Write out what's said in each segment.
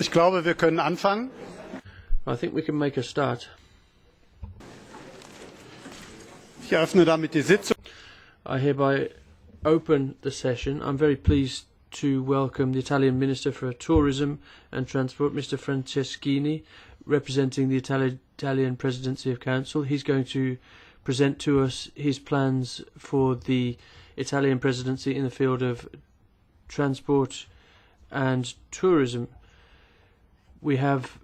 Ich glaube, wir können anfangen. I think we can make a start. Ich eröffne damit die Sitzung. I hereby open the session. I'm very pleased to welcome the Italian Minister for Tourism and Transport, Mr. Franceschini, representing the Italian Presidency of Council. He's going to present to us his plans for the Italian presidency in the field of transport and tourism. We have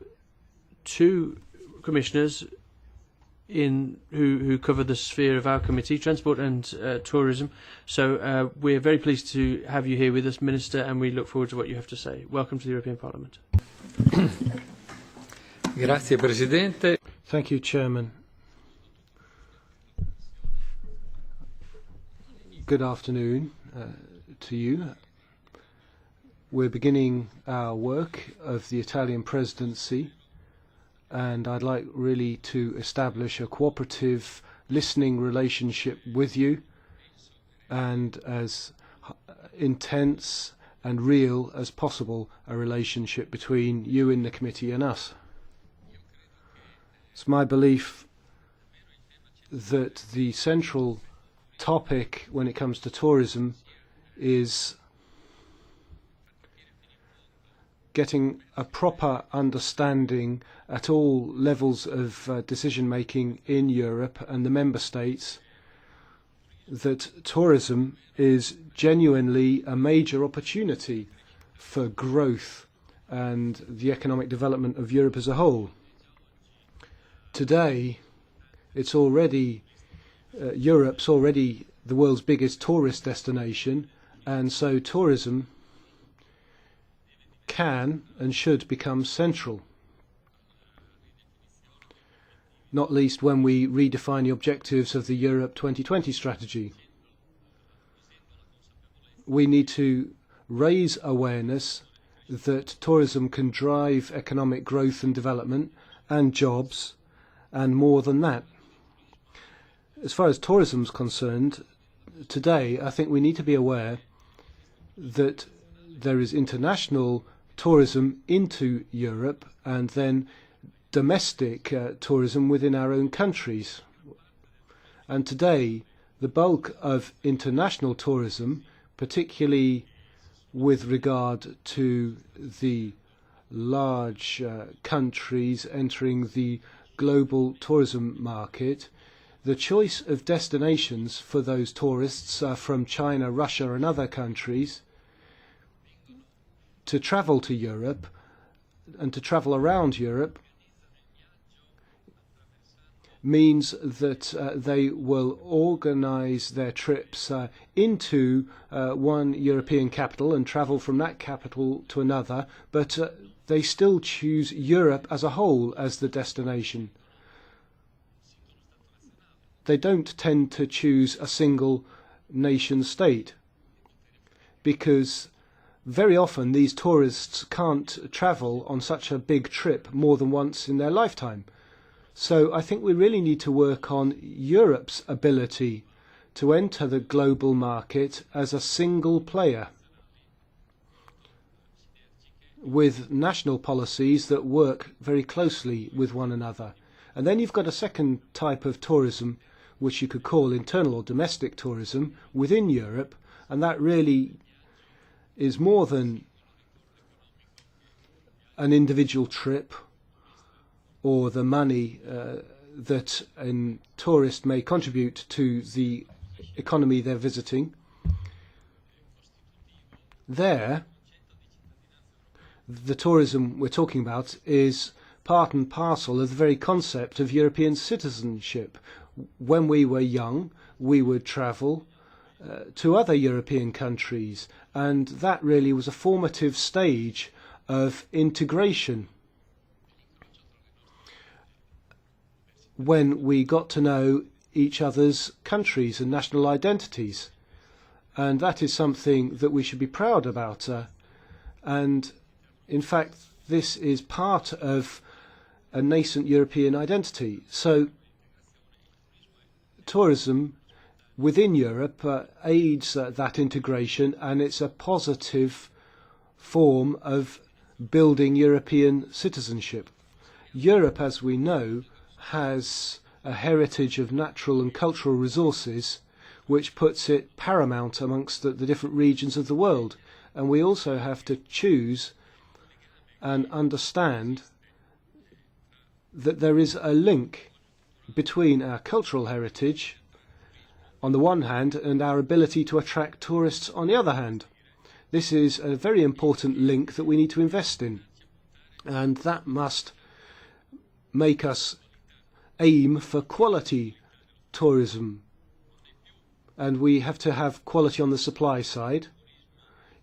two commissioners who cover the sphere of our committee, transport and tourism. So we're very pleased to have you here with us, Minister, and we look forward to what you have to say. Welcome to the European Parliament. Grazie, Presidente. Thank you, Chairman. Good afternoon to you. We're beginning our work of the Italian presidency, and I'd like really to establish a cooperative listening relationship with you, and as intense and real as possible a relationship between you in the committee and us. It's my belief that the central topic when it comes to tourism is getting a proper understanding at all levels of decision making in Europe and the member states that tourism is genuinely a major opportunity for growth and the economic development of Europe as a whole. Today, it's already Europe's already the world's biggest tourist destination, and so tourism can and should become central, not least when we redefine the objectives of the Europe 2020 strategy. We need to raise awareness that tourism can drive economic growth and development and jobs, and more than that. As far as tourism is concerned, today I think we need to be aware that there is international tourism into Europe and then domestic tourism within our own countries. And today the bulk of international tourism, particularly with regard to the large countries entering the global tourism market, the choice of destinations for those tourists from China, Russia and other countries to travel to Europe and to travel around Europe means that they will organise their trips into one European capital and travel from that capital to another, but they still choose Europe as a whole as the destination. They don't tend to choose a single nation state because very often these tourists can't travel on such a big trip more than once in their lifetime. So I think we really need to work on Europe's ability to enter the global market as a single player with national policies that work very closely with one another. And then you've got a second type of tourism which you could call internal or domestic tourism within Europe, and that really is more than an individual trip or the money that a tourist may contribute to the economy they're visiting. There, the tourism we're talking about is part and parcel of the very concept of European citizenship. When we were young, we would travel to other European countries, and that really was a formative stage of integration. When we got to know each other's countries and national identities, and that is something that we should be proud about. And in fact, this is part of a nascent European identity. So tourism within Europe aids that integration, and it's a positive form of building European citizenship. Europe, as we know, has a heritage of natural and cultural resources which puts it paramount amongst the different regions of the world. And we also have to choose and understand that there is a link between our cultural heritage on the one hand and our ability to attract tourists on the other hand. This is a very important link that we need to invest in, and that must make us aim for quality tourism. And we have to have quality on the supply side.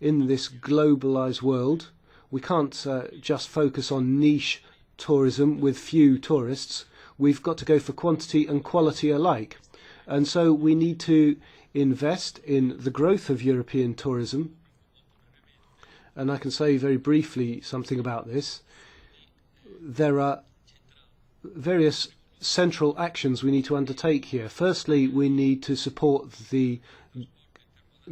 In this globalized world, we can't just focus on niche tourism with few tourists. We've got to go for quantity and quality alike. And so we need to invest in the growth of European tourism. And I can say very briefly something about this. There are various central actions we need to undertake here. Firstly, we need to support the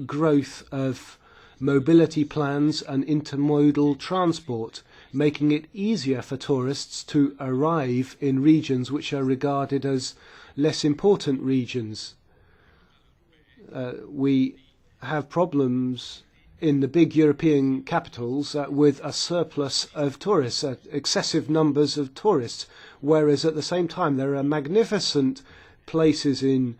growth of mobility plans and intermodal transport, making it easier for tourists to arrive in regions which are regarded as less important regions. We have problems in the big European capitals with a surplus of tourists, excessive numbers of tourists, whereas at the same time there are magnificent places in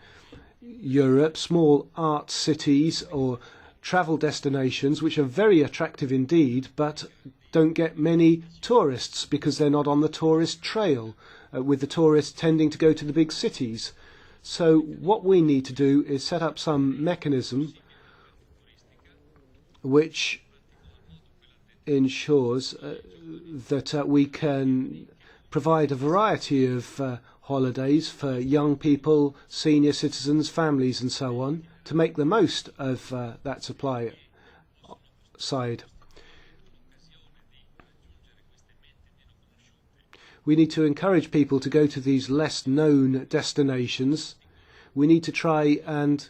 Europe, small art cities or travel destinations which are very attractive indeed, but don't get many tourists because they're not on the tourist trail, with the tourists tending to go to the big cities. So what we need to do is set up some mechanism which ensures that we can provide a variety of holidays for young people, senior citizens, families and so on, to make the most of that supply side. We need to encourage people to go to these less known destinations. We need to try and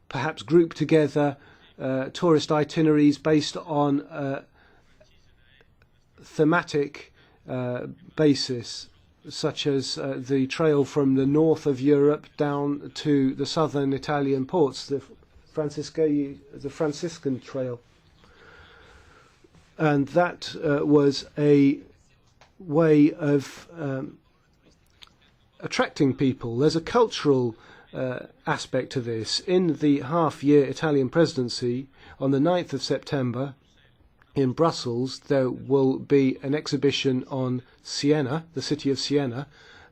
perhaps group together tourist itineraries based on a thematic basis, such as the trail from the north of Europe down to the southern Italian ports, the Franciscan trail. And that was a way of attracting people. There's a cultural aspect to this. In the half-year Italian presidency, on the 9th of September, in Brussels, there will be an exhibition on Siena, the city of Siena,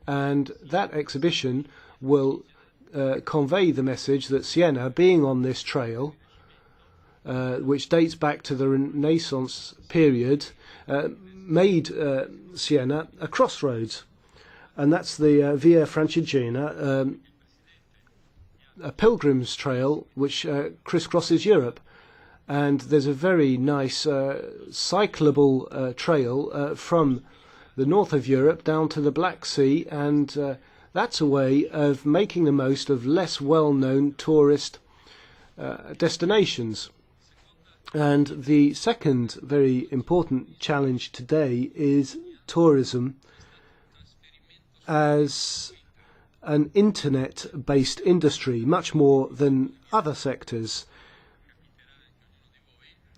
and that exhibition will convey the message that Siena, being on this trail, which dates back to the Renaissance period, made Siena a crossroads. And that's the Via Francigena, a pilgrim's trail which crisscrosses Europe. And there's a very nice cyclable trail from the north of Europe down to the Black Sea, and that's a way of making the most of less well-known tourist destinations. And the second very important challenge today is tourism as an internet-based industry, much more than other sectors.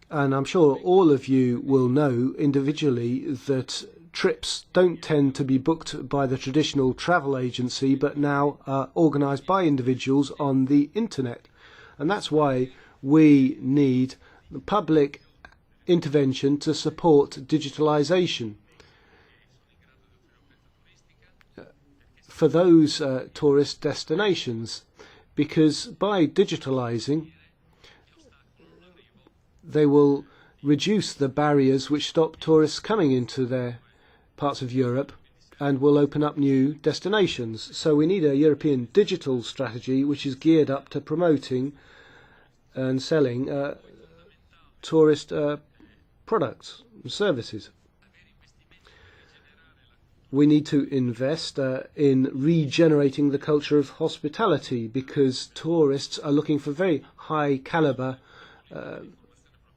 And I'm sure all of you will know individually that trips don't tend to be booked by the traditional travel agency, but now are organised by individuals on the internet. And that's why we need public intervention to support digitalisation for those tourist destinations, because by digitalising they will reduce the barriers which stop tourists coming into their parts of Europe and will open up new destinations. So we need a European digital strategy which is geared up to promoting and selling tourist products and services. We need to invest in regenerating the culture of hospitality, because tourists are looking for very high caliber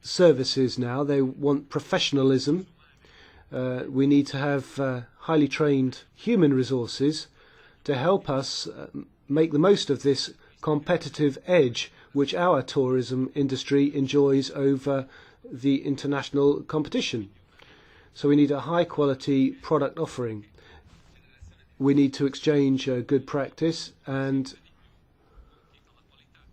services now. They want professionalism. We need to have highly trained human resources to help us make the most of this competitive edge which our tourism industry enjoys over the international competition. So we need a high quality product offering. We need to exchange good practice, and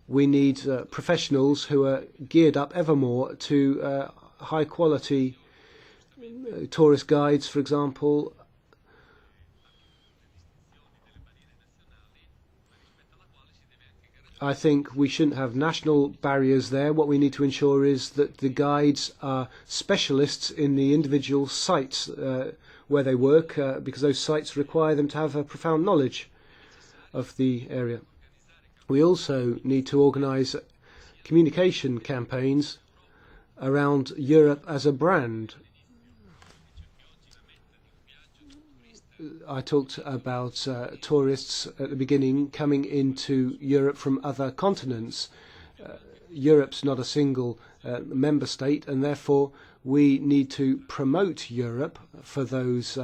we need professionals who are geared up ever more to high quality tourist guides, for example. I think we shouldn't have national barriers there. What we need to ensure is that the guides are specialists in the individual sites where they work, because those sites require them to have a profound knowledge of the area. We also need to organise communication campaigns around Europe as a brand. I talked about tourists at the beginning coming into Europe from other continents. Europe's not a single member state, and therefore we need to promote Europe for those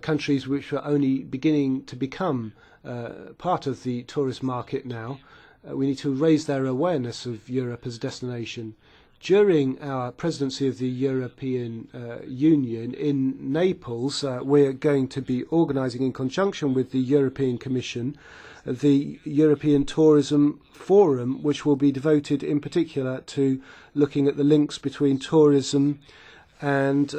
countries which are only beginning to become part of the tourist market now. We need to raise their awareness of Europe as a destination. During our presidency of the European Union in Naples, we're going to be organising in conjunction with the European Commission the European Tourism Forum, which will be devoted in particular to looking at the links between tourism and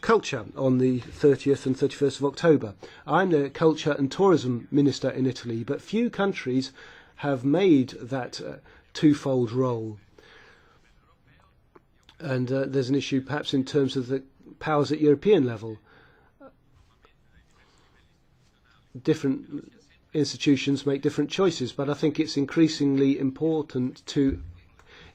culture on the 30th and 31st of October. I'm the Culture and Tourism Minister in Italy, but few countries have made that twofold role. And there's an issue perhaps in terms of the powers at European level. Different institutions make different choices, but I think it's increasingly important to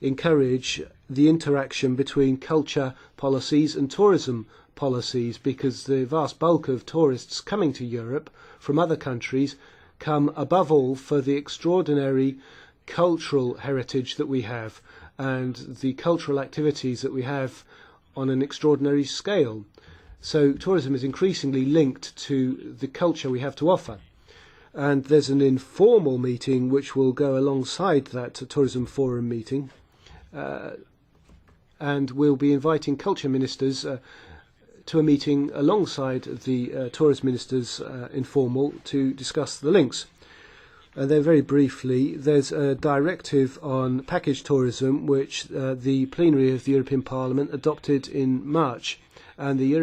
encourage the interaction between culture policies and tourism policies, because the vast bulk of tourists coming to Europe from other countries come above all for the extraordinary cultural heritage that we have and the cultural activities that we have on an extraordinary scale. So tourism is increasingly linked to the culture we have to offer. And there's an informal meeting which will go alongside that tourism forum meeting. And we'll be inviting culture ministers to a meeting alongside the tourist ministers informal to discuss the links. And then very briefly, there's a directive on package tourism which the plenary of the European Parliament adopted in March, and the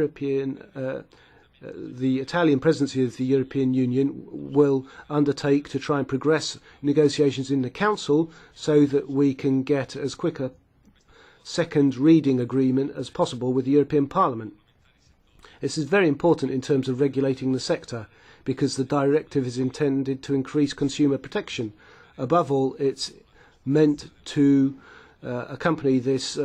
Italian presidency of the European Union will undertake to try and progress negotiations in the Council so that we can get as quick a second reading agreement as possible with the European Parliament. This is very important in terms of regulating the sector, because the directive is intended to increase consumer protection. Above all, it's meant to accompany this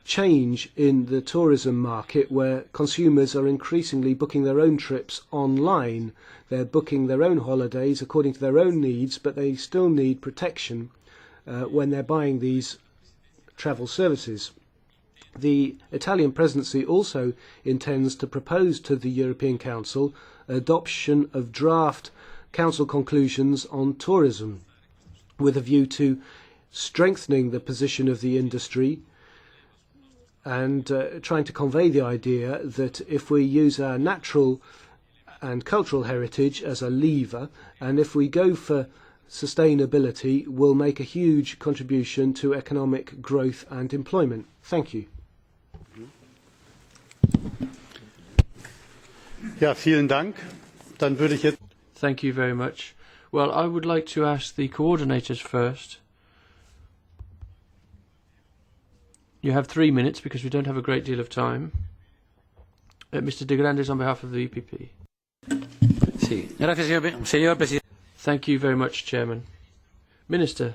change in the tourism market, where consumers are increasingly booking their own trips online. They're booking their own holidays according to their own needs, but they still need protection when they're buying these travel services. The Italian presidency also intends to propose to the European Council adoption of draft Council conclusions on tourism, with a view to strengthening the position of the industry and trying to convey the idea that if we use our natural and cultural heritage as a lever, and if we go for sustainability, we'll make a huge contribution to economic growth and employment. Thank you. Ja, vielen Dank. Dann würde ich jetzt Thank you very much. Well, I would like to ask the coordinators first. You have 3 minutes because we don't have a great deal of time. Mr. De Grandes on behalf of the EPP. Sì. Grazie, signor Presidente. Thank you very much, Chairman. Minister,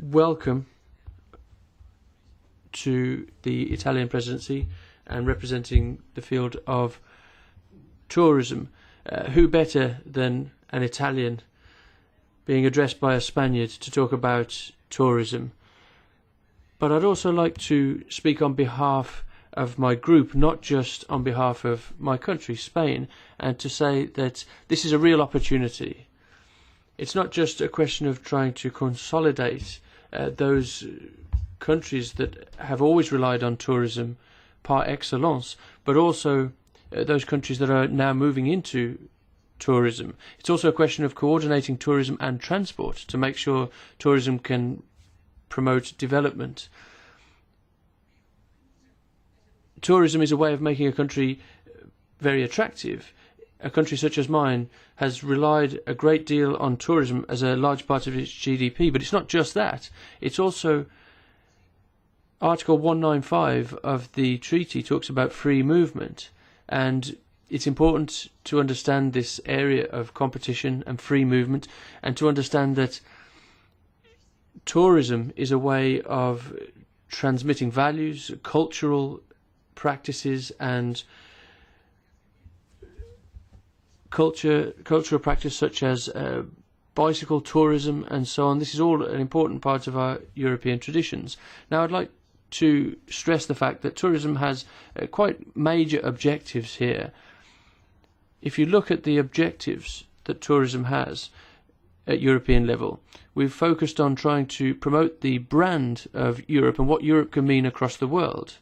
welcome to the Italian presidency and representing the field of tourism. Who better than an Italian being addressed by a Spaniard to talk about tourism? But I'd also like to speak on behalf of my group, not just on behalf of my country, Spain, and to say that this is a real opportunity. It's not just a question of trying to consolidate those countries that have always relied on tourism par excellence, but also those countries that are now moving into tourism. It's also a question of coordinating tourism and transport to make sure tourism can promote development. Tourism is a way of making a country very attractive. A country such as mine has relied a great deal on tourism as a large part of its GDP, but it's not just that. It's also Article 195 of the treaty talks about free movement, and it's important to understand this area of competition and free movement, and to understand that tourism is a way of transmitting values, cultural practices and cultural practice such as bicycle tourism and so on. This is all an important part of our European traditions. Now I'd like to stress the fact that tourism has quite major objectives here. If you look at the objectives that tourism has at European level, we've focused on trying to promote the brand of Europe and what Europe can mean across the world.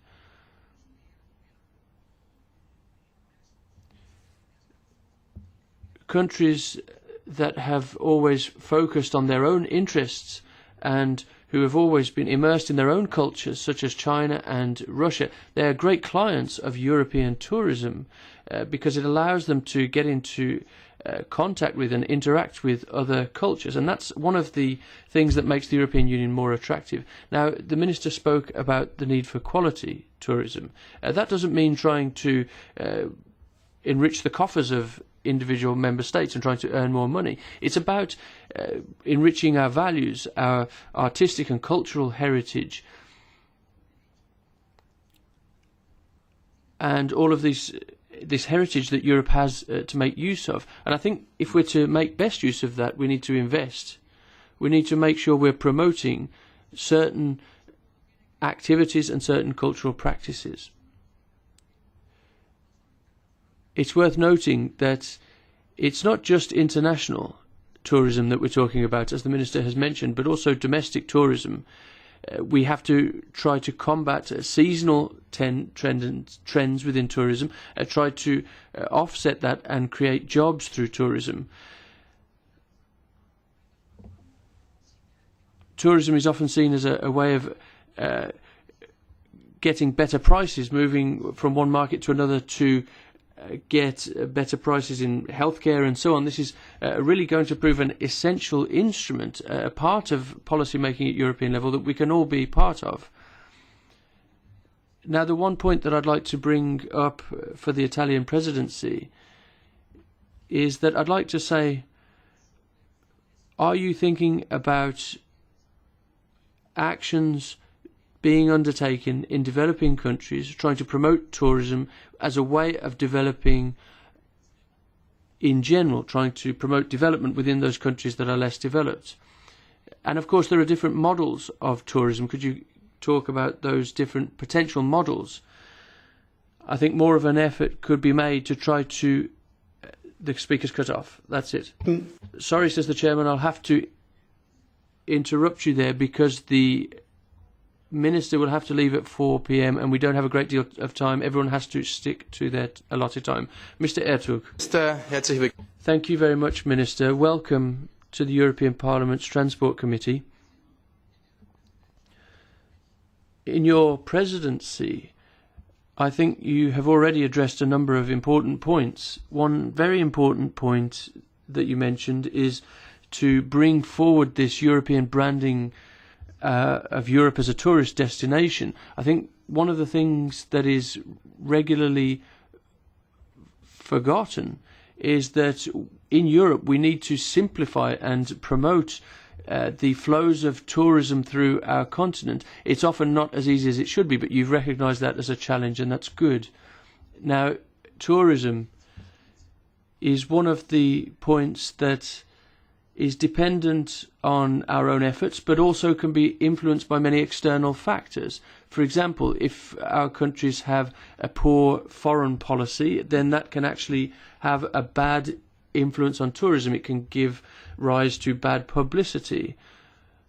Countries that have always focused on their own interests and who have always been immersed in their own cultures, such as China and Russia, they are great clients of European tourism because it allows them to get into contact with and interact with other cultures. And that's one of the things that makes the European Union more attractive. Now, the Minister spoke about the need for quality tourism. That doesn't mean trying to enrich the coffers of individual member states and trying to earn more money. It's about enriching our values, our artistic and cultural heritage, and all of this heritage that Europe has to make use of. And I think if we're to make best use of that, we need to invest. We need to make sure we're promoting certain activities and certain cultural practices. It's worth noting that it's not just international tourism that we're talking about, as the Minister has mentioned, but also domestic tourism. We have to try to combat seasonal trends within tourism, try to offset that and create jobs through tourism. Tourism is often seen as a way of getting better prices, moving from one market to another to get better prices in healthcare and so on. This is really going to prove an essential instrument, a part of policy making at European level that we can all be part of. Now, the one point that I'd like to bring up for the Italian presidency is that I'd like to say, are you thinking about actions being undertaken in developing countries, trying to promote tourism as a way of developing in general, trying to promote development within those countries that are less developed? And of course there are different models of tourism. Could you talk about those different potential models? I think more of an effort could be made to try to... The speaker's cut off. That's it. Sorry, says the chairman, I'll have to interrupt you there because the Minister will have to leave at 4 p.m. and we don't have a great deal of time. Everyone has to stick to their allotted time. Mr. Ertug. Thank you very much, Minister. Welcome to the European Parliament's Transport Committee. In your presidency, I think you have already addressed a number of important points. One very important point that you mentioned is to bring forward this European branding of Europe as a tourist destination. I think one of the things that is regularly forgotten is that in Europe we need to simplify and promote the flows of tourism through our continent. It's often not as easy as it should be, but you've recognised that as a challenge, and that's good. Now, tourism is one of the points that is dependent on our own efforts, but also can be influenced by many external factors. For example, if our countries have a poor foreign policy, then that can actually have a bad influence on tourism. It can give rise to bad publicity.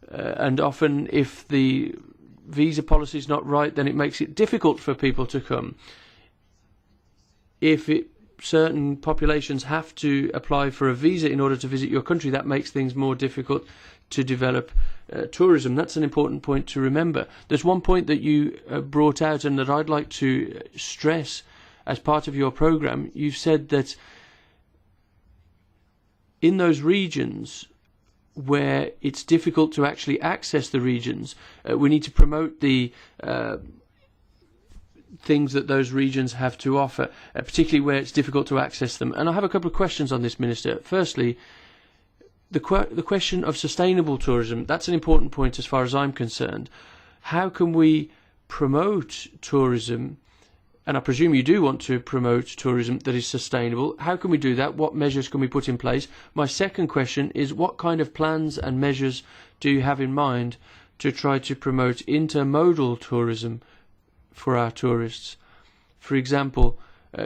And often if the visa policy is not right, then it makes it difficult for people to come. If certain populations have to apply for a visa in order to visit your country, that makes things more difficult to develop tourism. That's an important point to remember. There's one point that you brought out and that I'd like to stress as part of your programme. You've said that in those regions where it's difficult to actually access the regions, we need to promote the things that those regions have to offer, particularly where it's difficult to access them. And I have a couple of questions on this, Minister. Firstly, the question of sustainable tourism, that's an important point as far as I'm concerned. How can we promote tourism, and I presume you do want to promote tourism that is sustainable? How can we do that? What measures can we put in place? My second question is, what kind of plans and measures do you have in mind to try to promote intermodal tourism for our tourists? For example,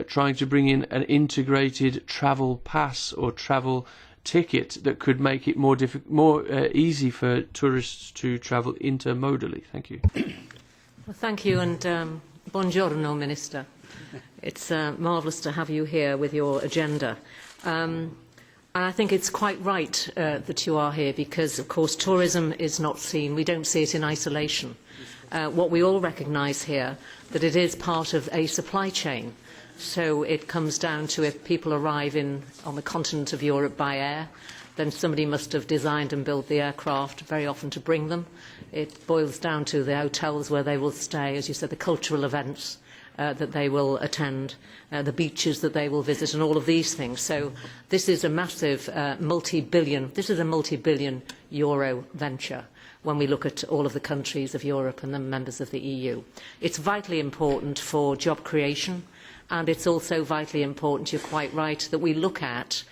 trying to bring in an integrated travel pass or travel ticket that could make it more easy for tourists to travel intermodally. Thank you. Well, thank you, and buongiorno, Minister. It's marvellous to have you here with your agenda. And I think it's quite right that you are here because, of course, tourism is not seen. We don't see it in isolation. What we all recognise here, that it is part of a supply chain. So it comes down to, if people arrive on the continent of Europe by air, then somebody must have designed and built the aircraft, very often to bring them. It boils down to the hotels where they will stay, as you said, the cultural events that they will attend, the beaches that they will visit, and all of these things. So this is a massive multi-billion euro venture when we look at all of the countries of Europe and the members of the EU. It's vitally important for job creation, and it's also vitally important, you're quite right, that we look at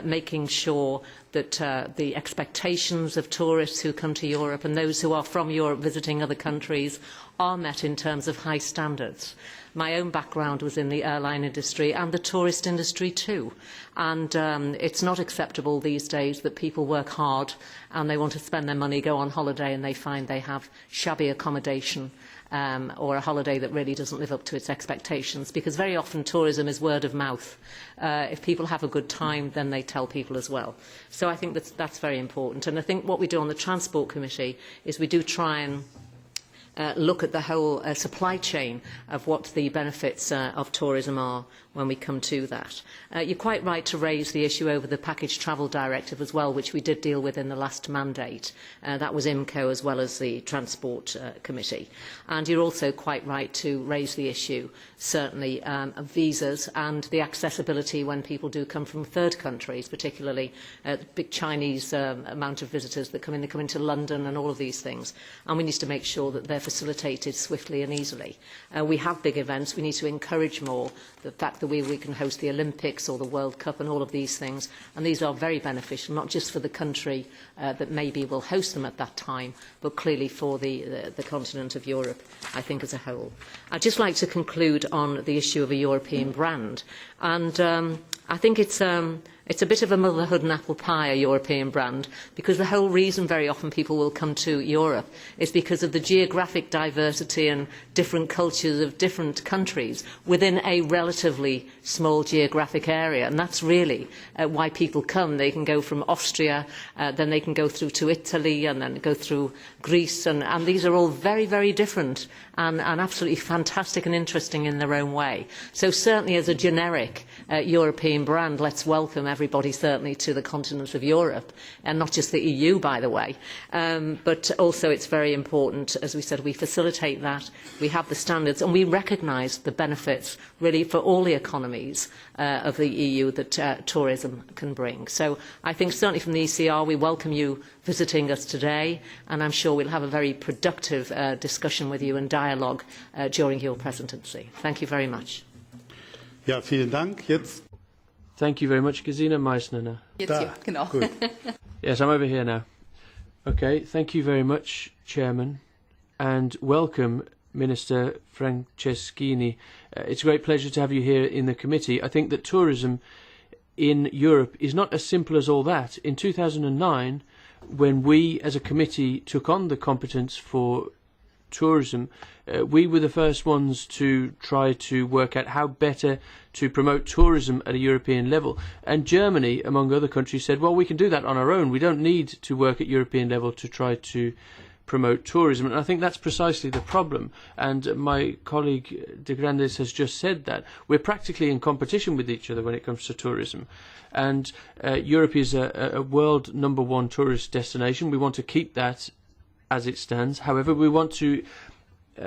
making sure that the expectations of tourists who come to Europe and those who are from Europe visiting other countries are met in terms of high standards. My own background was in the airline industry and the tourist industry too. And it's not acceptable these days that people work hard and they want to spend their money, go on holiday, and they find they have shabby accommodation or a holiday that really doesn't live up to its expectations, because very often tourism is word of mouth. If people have a good time, then they tell people as well. So I think that's very important. And I think what we do on the Transport Committee is we do try and look at the whole supply chain of what the benefits of tourism are when we come to that. You're quite right to raise the issue over the Package Travel Directive as well, which we did deal with in the last mandate. That was IMCO as well as the Transport Committee. And you're also quite right to raise the issue, certainly, of visas and the accessibility when people do come from third countries, particularly the big Chinese amount of visitors that come into London and all of these things. And we need to make sure that they're facilitated swiftly and easily. We have big events. We need to encourage more the fact that we can host the Olympics or the World Cup and all of these things. And these are very beneficial, not just for the country that maybe will host them at that time, but clearly for the continent of Europe, I think, as a whole. I'd just like to conclude on the issue of a European brand. And I think it's a bit of a motherhood and apple pie, a European brand, because the whole reason very often people will come to Europe is because of the geographic diversity and different cultures of different countries within a relatively small geographic area. And that's really why people come. They can go from Austria, then they can go through to Italy, and then go through Greece. And these are all very, very different and absolutely fantastic and interesting in their own way. So certainly as a generic European brand, let's welcome everybody certainly to the continent of Europe, and not just the EU, by the way. But also it's very important, as we said, we facilitate that, we have the standards, and we recognise the benefits really for all the economies of the EU that tourism can bring. So I think certainly from the ECR we welcome you visiting us today, and I'm sure we'll have a very productive discussion with you and dialogue during your presidency. Thank you very much. Ja, vielen Dank. Jetzt. Thank you very much, Gesine Meissner. Jetzt ja, genau. Gut. Yes, I'm over here now. Okay, thank you very much, Chairman, and welcome, Minister Franceschini. It's a great pleasure to have you here in the committee. I think that tourism in Europe is not as simple as all that. In 2009, when we as a committee took on the competence for tourism, we were the first ones to try to work out how better to promote tourism at a European level. And Germany, among other countries, said, well, we can do that on our own. We don't need to work at European level to try to promote tourism. And I think that's precisely the problem. And my colleague De Grandes has just said that. We're practically in competition with each other when it comes to tourism. And Europe is a world #1 tourist destination. We want to keep that as it stands. However, we want to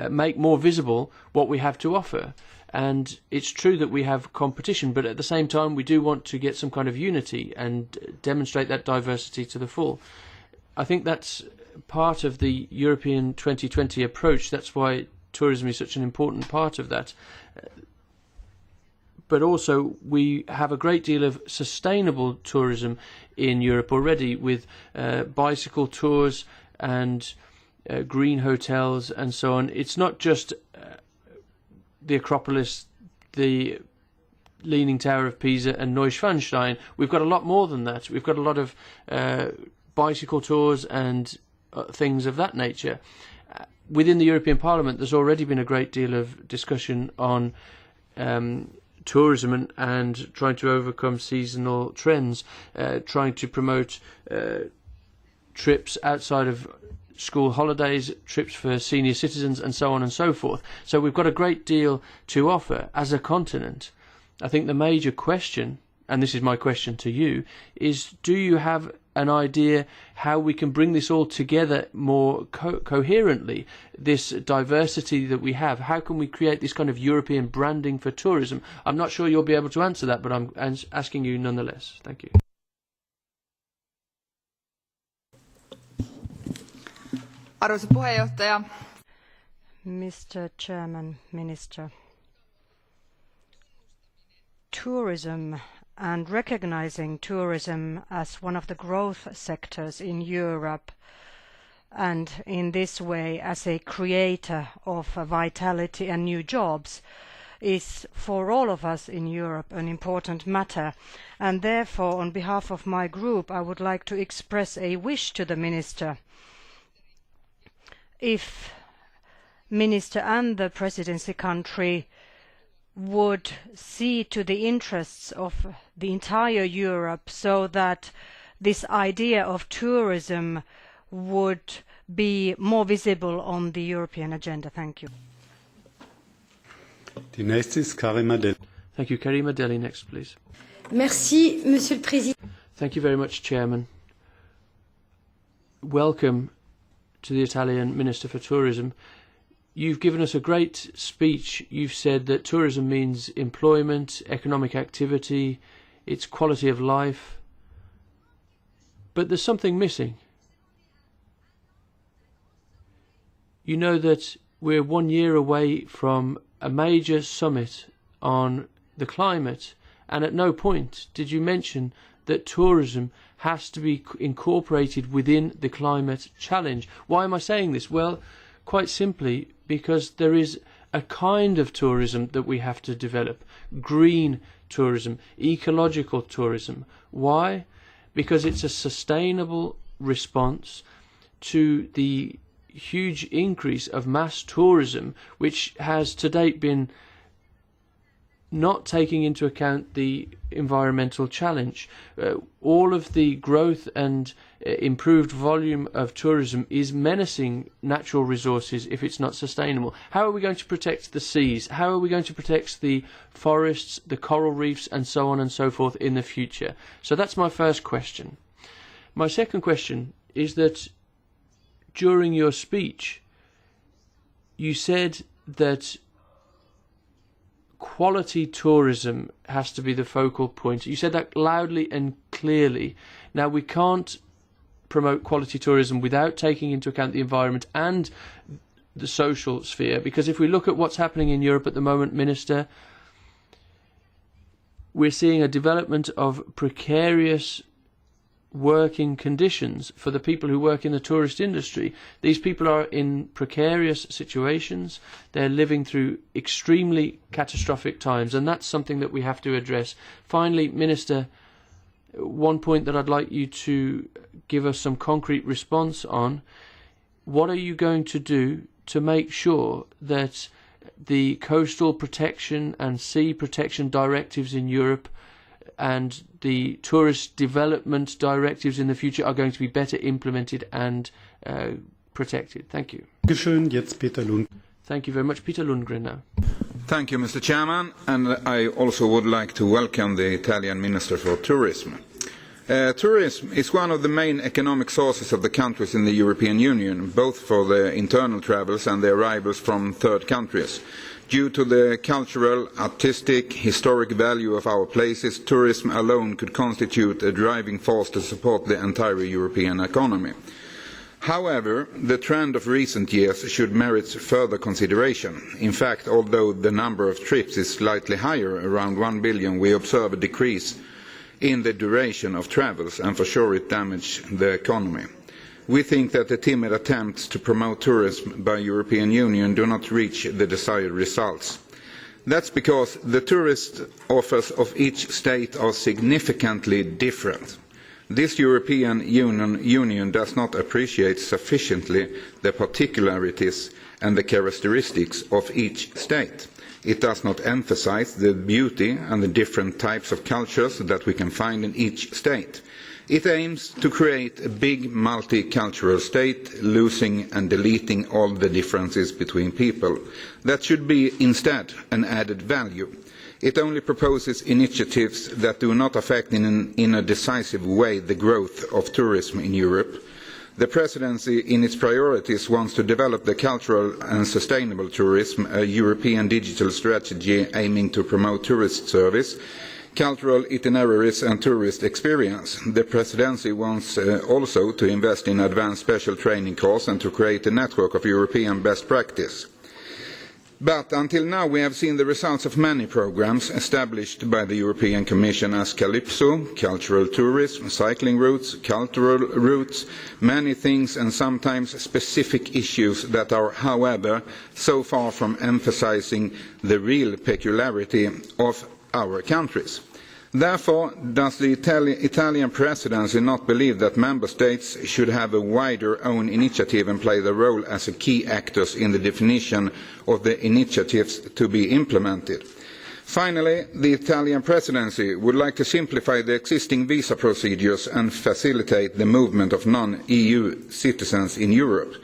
make more visible what we have to offer. And it's true that we have competition, but at the same time, we do want to get some kind of unity and demonstrate that diversity to the full. I think that's part of the European 2020 approach. That's why tourism is such an important part of that. But also, we have a great deal of sustainable tourism in Europe already, with bicycle tours and green hotels and so on. It's not just the Acropolis, the Leaning Tower of Pisa and Neuschwanstein. We've got a lot more than that. We've got a lot of bicycle tours and things of that nature. Within the European Parliament, there's already been a great deal of discussion on tourism and trying to overcome seasonal trends, trying to promote trips outside of school holidays, trips for senior citizens, and so on and so forth. So we've got a great deal to offer as a continent. I think the major question, and this is my question to you, is do you have an idea how we can bring this all together more coherently, this diversity that we have? How can we create this kind of European branding for tourism? I'm not sure you'll be able to answer that, but I'm asking you nonetheless. Thank you. Arvoisa puheenjohtaja. Mr. Chairman, Minister. Tourism and recognizing tourism as one of the growth sectors in Europe, and in this way as a creator of vitality and new jobs, is for all of us in Europe an important matter. And therefore, on behalf of my group, I would like to express a wish to the Minister. If Minister and the presidency country would see to the interests of the entire Europe, so that this idea of tourism would be more visible on the European agenda. Thank you. Die nächste ist Karima Deli. Thank you. Karima Deli next, please. Merci, Monsieur le Président. Thank you very much, Chairman. Welcome to the Italian Minister for Tourism. You've given us a great speech. You've said that tourism means employment, economic activity, it's quality of life. But there's something missing. You know that we're 1 year away from a major summit on the climate, and at no point did you mention that tourism has to be incorporated within the climate challenge. Why am I saying this? Well, quite simply because there is a kind of tourism that we have to develop. Green tourism, ecological tourism. Why? Because it's a sustainable response to the huge increase of mass tourism, which has to date been not taking into account the environmental challenge. All of the growth and improved volume of tourism is menacing natural resources if it's not sustainable. How are we going to protect the seas? How are we going to protect the forests, the coral reefs, and so on and so forth in the future? So that's my first question. My second question is that during your speech, you said that quality tourism has to be the focal point. You said that loudly and clearly. Now, we can't promote quality tourism without taking into account the environment and the social sphere, because if we look at what's happening in Europe at the moment, Minister, we're seeing a development of precarious working conditions for the people who work in the tourist industry. These people are in precarious situations. They're living through extremely catastrophic times, and that's something that we have to address. Finally, Minister, one point that I'd like you to give us some concrete response on: what are you going to do to make sure that the coastal protection and sea protection directives in Europe and the tourist development directives in the future are going to be better implemented and protected? Thank you. Thank you very much. Peter Lundgren now. Thank you, Mr. Chairman, and I also would like to welcome the Italian Minister for Tourism. Tourism is one of the main economic sources of the countries in the European Union, both for the internal travels and the arrivals from third countries. Due to the cultural, artistic, historic value of our places, tourism alone could constitute a driving force to support the entire European economy. However, the trend of recent years should merit further consideration. In fact, although the number of trips is slightly higher, around 1 billion, we observe a decrease in the duration of travels, and for sure it damages the economy. We think that the timid attempts to promote tourism by the European Union do not reach the desired results. That's because the tourist offers of each state are significantly different. This European Union does not appreciate sufficiently the particularities and the characteristics of each state. It does not emphasize the beauty and the different types of cultures that we can find in each state. It aims to create a big multicultural state, losing and deleting all the differences between people. That should be instead an added value. It only proposes initiatives that do not affect in a decisive way the growth of tourism in Europe. The Presidency, in its priorities, wants to develop the cultural and sustainable tourism, a European digital strategy aiming to promote tourist service, cultural itineraries and tourist experience. The Presidency wants also to invest in advanced special training courses and to create a network of European best practice. But until now we have seen the results of many programmes established by the European Commission as Calypso, cultural tourism, cycling routes, cultural routes, many things and sometimes specific issues that are, however, so far from emphasising the real peculiarity of our countries. Therefore, does the Italian Presidency not believe that Member States should have a wider own initiative and play their role as key actors in the definition of the initiatives to be implemented? Finally, the Italian Presidency would like to simplify the existing visa procedures and facilitate the movement of non-EU citizens in Europe.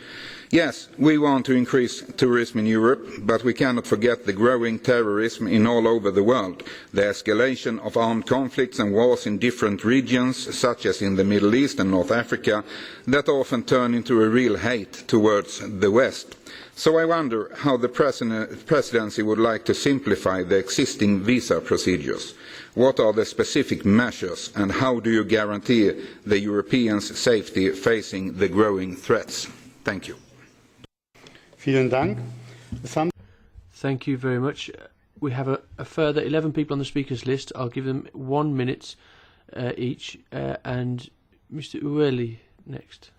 Yes, we want to increase tourism in Europe, but we cannot forget the growing terrorism in all over the world, the escalation of armed conflicts and wars in different regions, such as in the Middle East and North Africa, that often turn into a real hate towards the West. So I wonder how the Presidency would like to simplify the existing visa procedures. What are the specific measures, and how do you guarantee the Europeans' safety facing the growing threats? Thank you. Vielen Dank. Thank you very much. We have a further 11 people on the speakers list. I'll give them 1 minute each. And Mr. Ueli next.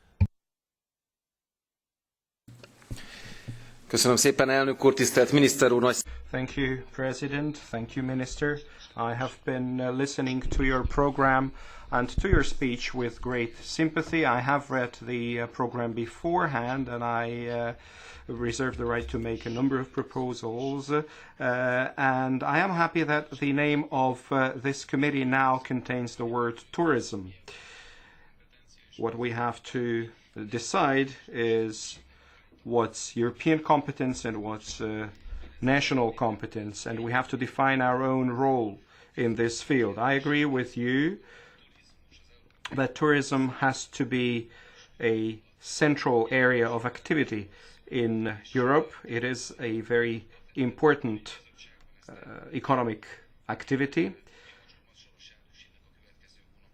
Köszönöm szépen, elnök úr, tisztelt miniszter úr. Thank you, President. Thank you, Minister. I have been listening to your program and to your speech with great sympathy. I have read the program beforehand, and I reserve the right to make a number of proposals. And I am happy that the name of this committee now contains the word tourism. What we have to decide is what's European competence and what's national competence, and we have to define our own role in this field. I agree with you that tourism has to be a central area of activity in Europe. It is a very important economic activity.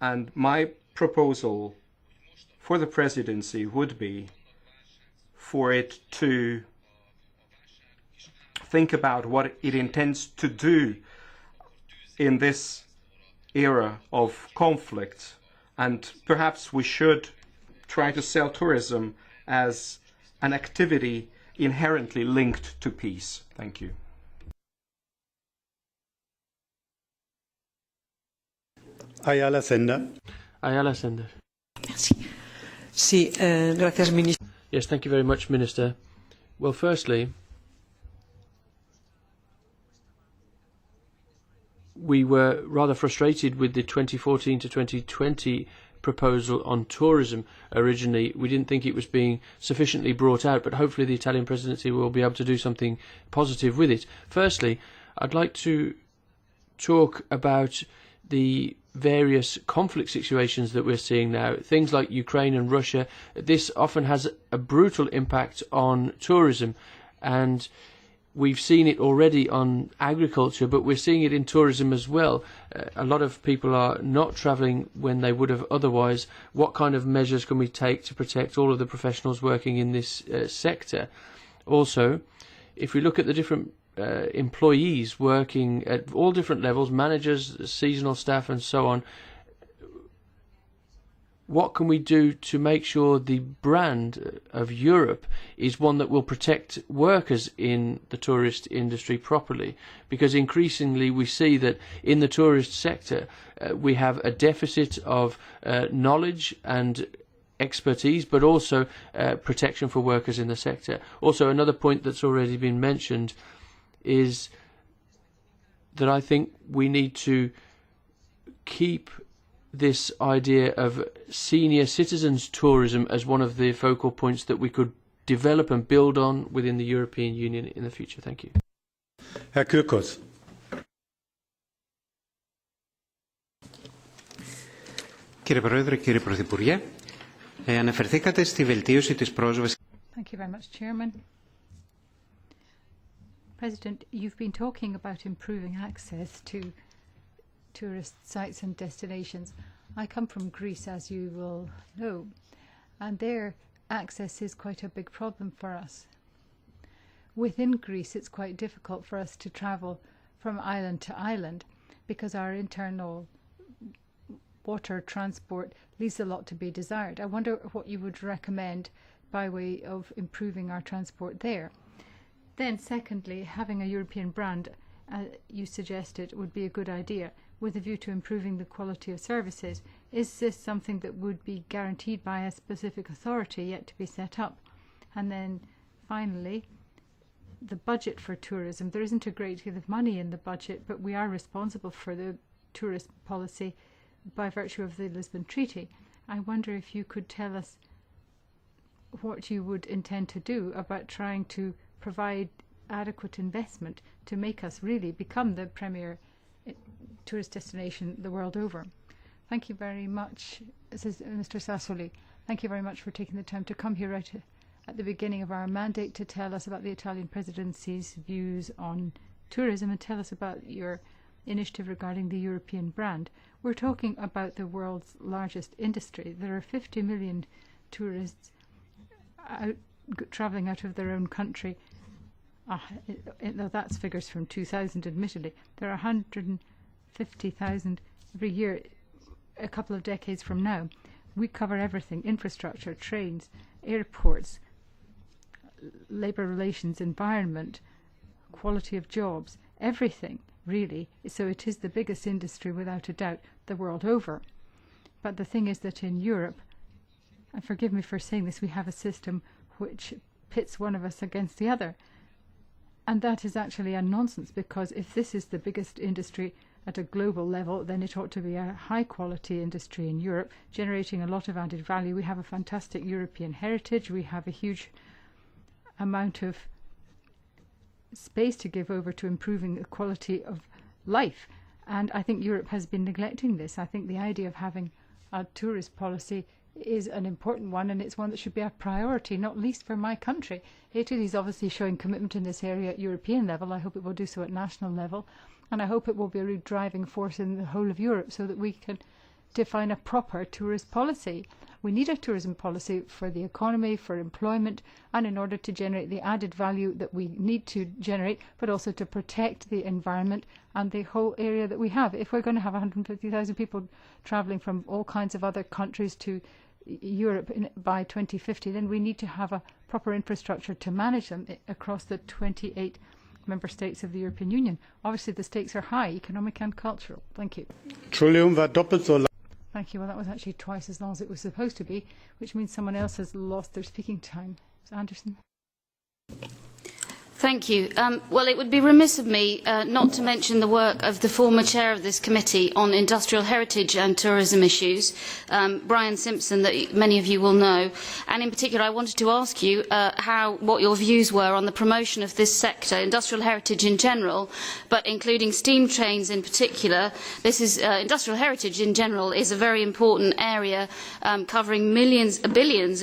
And my proposal for the presidency would be for it to think about what it intends to do in this era of conflict And perhaps we should try to sell tourism as an activity inherently linked to peace. Thank you. Ayala Sender. Ayala Sender. Merci. Sí, gracias, ministro. Yes, thank you very much, Minister. Well, firstly, we were rather frustrated with the 2014 to 2020 proposal on tourism. Originally, we didn't think it was being sufficiently brought out, but hopefully the Italian presidency will be able to do something positive with it. Firstly, I'd like to talk about the various conflict situations that we're seeing now, things like Ukraine and Russia. This often has a brutal impact on tourism, and we've seen it already on agriculture, but we're seeing it in tourism as well. A lot of people are not travelling when they would have otherwise. What kind of measures can we take to protect all of the professionals working in this sector? Also, if we look at the different employees working at all different levels, managers, seasonal staff and so on, what can we do to make sure the brand of Europe is one that will protect workers in the tourist industry properly? Because increasingly we see that in the tourist sector we have a deficit of knowledge and expertise, but also protection for workers in the sector. Also, another point that's already been mentioned is that I think we need to keep this idea of senior citizens tourism as one of the focal points that we could develop and build on within the European Union in the future. Thank you. Herr Kyrkos. Κύριε Πρόεδρε, κύριε Πρωθυπουργέ, αναφερθήκατε στη βελτίωση της πρόσβασης. Thank you very much, Chairman. President, you've been talking about improving access to tourist sites and destinations. I come from Greece, as you will know, and there access is quite a big problem for us. Within Greece, it's quite difficult for us to travel from island to island because our internal water transport leaves a lot to be desired. I wonder what you would recommend by way of improving our transport there. Then secondly, having a European brand, you suggested, would be a good idea with a view to improving the quality of services. Is this something that would be guaranteed by a specific authority yet to be set up? And then finally, the budget for tourism. There isn't a great deal of money in the budget, but we are responsible for the tourist policy by virtue of the Lisbon Treaty. I wonder if you could tell us what you would intend to do about trying to provide adequate investment to make us really become the premier tourist destination the world over. Thank you very much, Mr. Sassoli. Thank you very much for taking the time to come here right at the beginning of our mandate to tell us about the Italian presidency's views on tourism and tell us about your initiative regarding the European brand. We're talking about the world's largest industry. There are 50 million tourists travelling out of their own country. That's figures from 2000, admittedly. There are 150,000 every year, a couple of decades from now. We cover everything: infrastructure, trains, airports, labour relations, environment, quality of jobs, everything, really. So it is the biggest industry, without a doubt, the world over. But the thing is that in Europe, and forgive me for saying this, we have a system which pits one of us against the other. And that is actually a nonsense, because if this is the biggest industry at a global level, then it ought to be a high-quality industry in Europe, generating a lot of added value. We have a fantastic European heritage. We have a huge amount of space to give over to improving the quality of life. And I think Europe has been neglecting this. I think the idea of having a tourist policy is an important one, and it's one that should be a priority, not least for my country. Italy is obviously showing commitment in this area at European level. I hope it will do so at national level, and I hope it will be a real driving force in the whole of Europe so that we can define a proper tourist policy. We need a tourism policy for the economy, for employment, and in order to generate the added value that we need to generate, but also to protect the environment and the whole area that we have. If we're going to have 150,000 people travelling from all kinds of other countries to Europe by 2050, then we need to have a proper infrastructure to manage them across the 28 member states of the European Union. Obviously, the stakes are high, economic and cultural. Thank you. Entschuldigung, war doppelt so lang. Thank you. Well, that was actually twice as long as it was supposed to be, which means someone else has lost their speaking time. Ms. Anderson. Thank you. Well, it would be remiss of me not to mention the work of the former chair of this committee on industrial heritage and tourism issues, Brian Simpson, that many of you will know. And in particular, I wanted to ask you what your views were on the promotion of this sector, industrial heritage in general, but including steam trains in particular. This is industrial heritage in general is a very important area covering billions of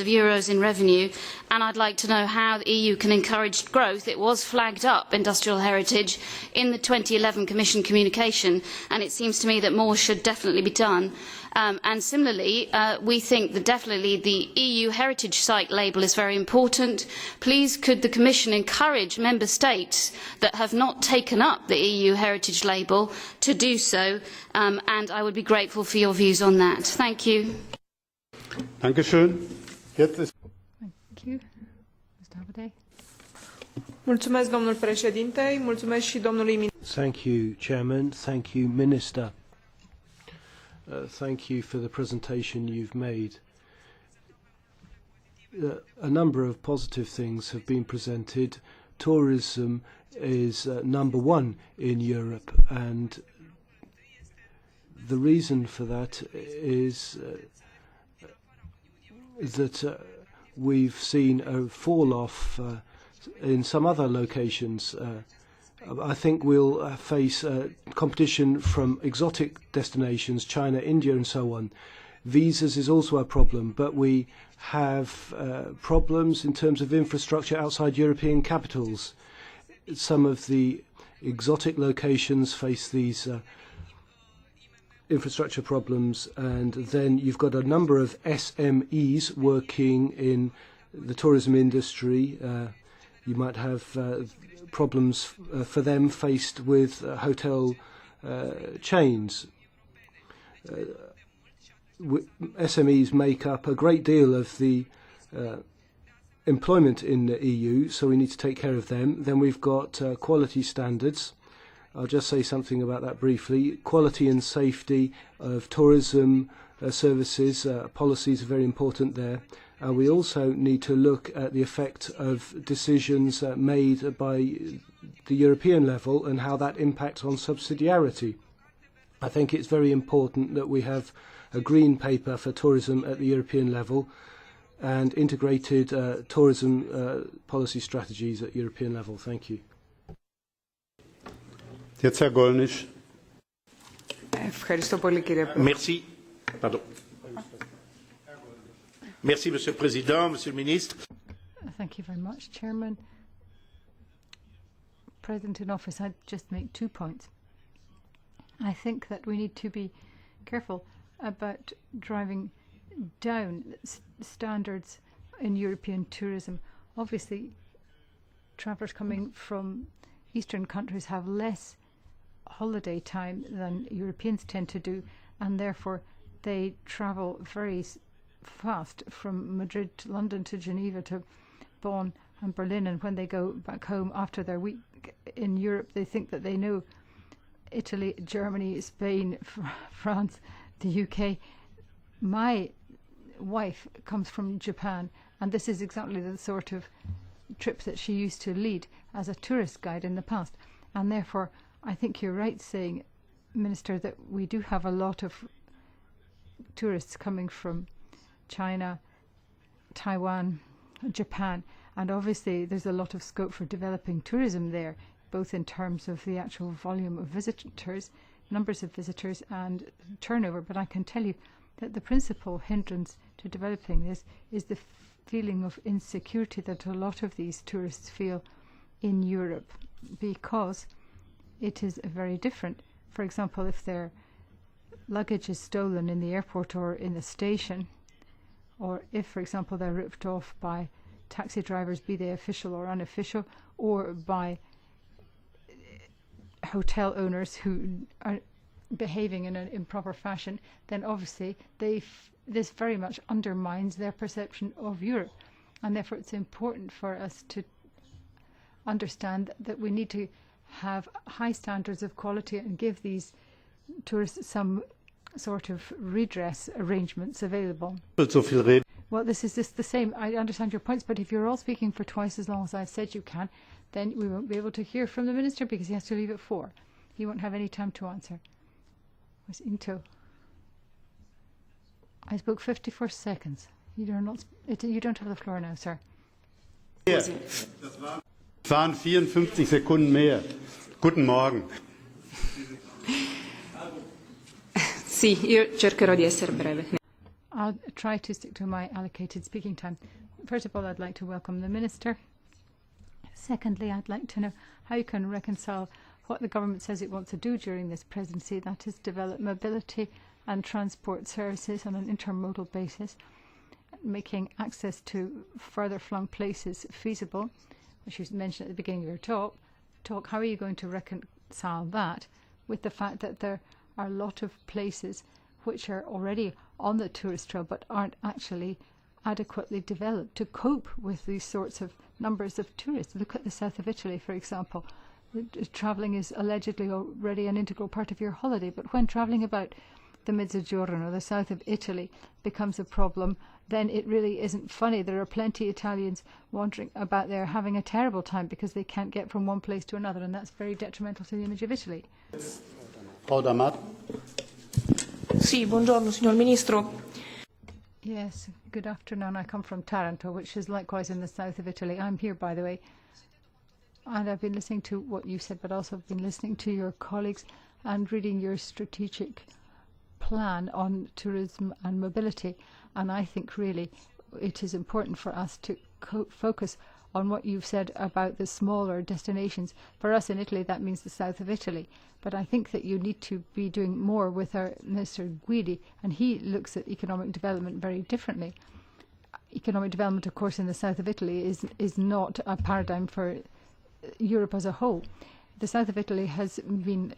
euros in revenue. And I'd like to know how the EU can encourage growth. It was flagged up, industrial heritage, in the 2011 Commission communication, and it seems to me that more should definitely be done. And similarly, we think that definitely the EU heritage site label is very important. Please, could the Commission encourage member states that have not taken up the EU heritage label to do so? And I would be grateful for your views on that. Thank you. Dankeschön. Jetzt ist Mulțumesc, domnul președinte, mulțumesc și domnului ministru. Thank you, Chairman. Thank you, Minister. Thank you for the presentation you've made. A number of positive things have been presented. Tourism is number one in Europe, and the reason for that is that we've seen a fall-off in some other locations. I think we'll face competition from exotic destinations, China, India and so on. Visas is also a problem, but we have problems in terms of infrastructure outside European capitals. Some of the exotic locations face these infrastructure problems, and then you've got a number of SMEs working in the tourism industry. You might have problems for them faced with hotel chains. SMEs make up a great deal of the employment in the EU, so we need to take care of them. Then we've got quality standards. I'll just say something about that briefly. Quality and safety of tourism services, policies are very important there. We also need to look at the effect of decisions made by the European level and how that impacts on subsidiarity. I think it's very important that we have a green paper for tourism at the European level and integrated tourism policy strategies at European level. Thank you. Merci. Pardon. Merci, Monsieur le Président, Monsieur le Ministre. Thank you very much, Chairman. President in office, I'd just make 2 points. I think that we need to be careful about driving down standards in European tourism. Obviously, travellers coming from Eastern countries have less holiday time than Europeans tend to do, and therefore they travel very fast from Madrid to London to Geneva to Bonn and Berlin, and when they go back home after their week in Europe, they think that they know Italy, Germany, Spain, France, the UK. My wife comes from Japan, and this is exactly the sort of trip that she used to lead as a tourist guide in the past. And therefore, I think you're right saying, Minister, that we do have a lot of tourists coming from China, Taiwan, Japan, and obviously there's a lot of scope for developing tourism there, both in terms of the actual volume of visitors, numbers of visitors and turnover. But I can tell you that the principal hindrance to developing this is the feeling of insecurity that a lot of these tourists feel in Europe, because it is very different. For example, if their luggage is stolen in the airport or in the station, or if, for example, they're ripped off by taxi drivers, be they official or unofficial, or by hotel owners who are behaving in an improper fashion, then obviously this very much undermines their perception of Europe. And therefore it's important for us to understand that we need to have high standards of quality and give these tourists some sort of redress arrangements available. Well, this is just the same. I understand your points, but if you're all speaking for twice as long as I've said you can, then we won't be able to hear from the Minister because he has to leave at 4. He won't have any time to answer. Where's Into? I spoke 54 seconds. You don't have the floor now, sir. Es waren 54 Sekunden mehr. Guten Morgen. Sì, io cercherò di essere breve. I'll try to stick to my allocated speaking time. First of all, I'd like to welcome the Minister. Secondly, I'd like to know how you can reconcile what the government says it wants to do during this presidency, that is develop mobility and transport services on an intermodal basis, making access to further flung places feasible, which you mentioned at the beginning of your talk. How are you going to reconcile that with the fact that there are a lot of places which are already on the tourist trail but aren't actually adequately developed to cope with these sorts of numbers of tourists? Look at the south of Italy, for example. Travelling is allegedly already an integral part of your holiday, but when travelling about the Mezzogiorno, the south of Italy, becomes a problem, then it really isn't funny. There are plenty of Italians wandering about there having a terrible time because they can't get from one place to another, and that's very detrimental to the image of Italy. Frau D'Amato. Sì, buongiorno, signor Ministro. Yes, good afternoon. I come from Taranto, which is likewise in the south of Italy. I'm here, by the way, and I've been listening to what you said, but also I've been listening to your colleagues and reading your strategic plan on tourism and mobility. And I think really it is important for us to focus on what you've said about the smaller destinations. For us in Italy, that means the south of Italy. But I think that you need to be doing more with our Minister Guidi, and he looks at economic development very differently. Economic development, of course, in the south of Italy is not a paradigm for Europe as a whole. The south of Italy has been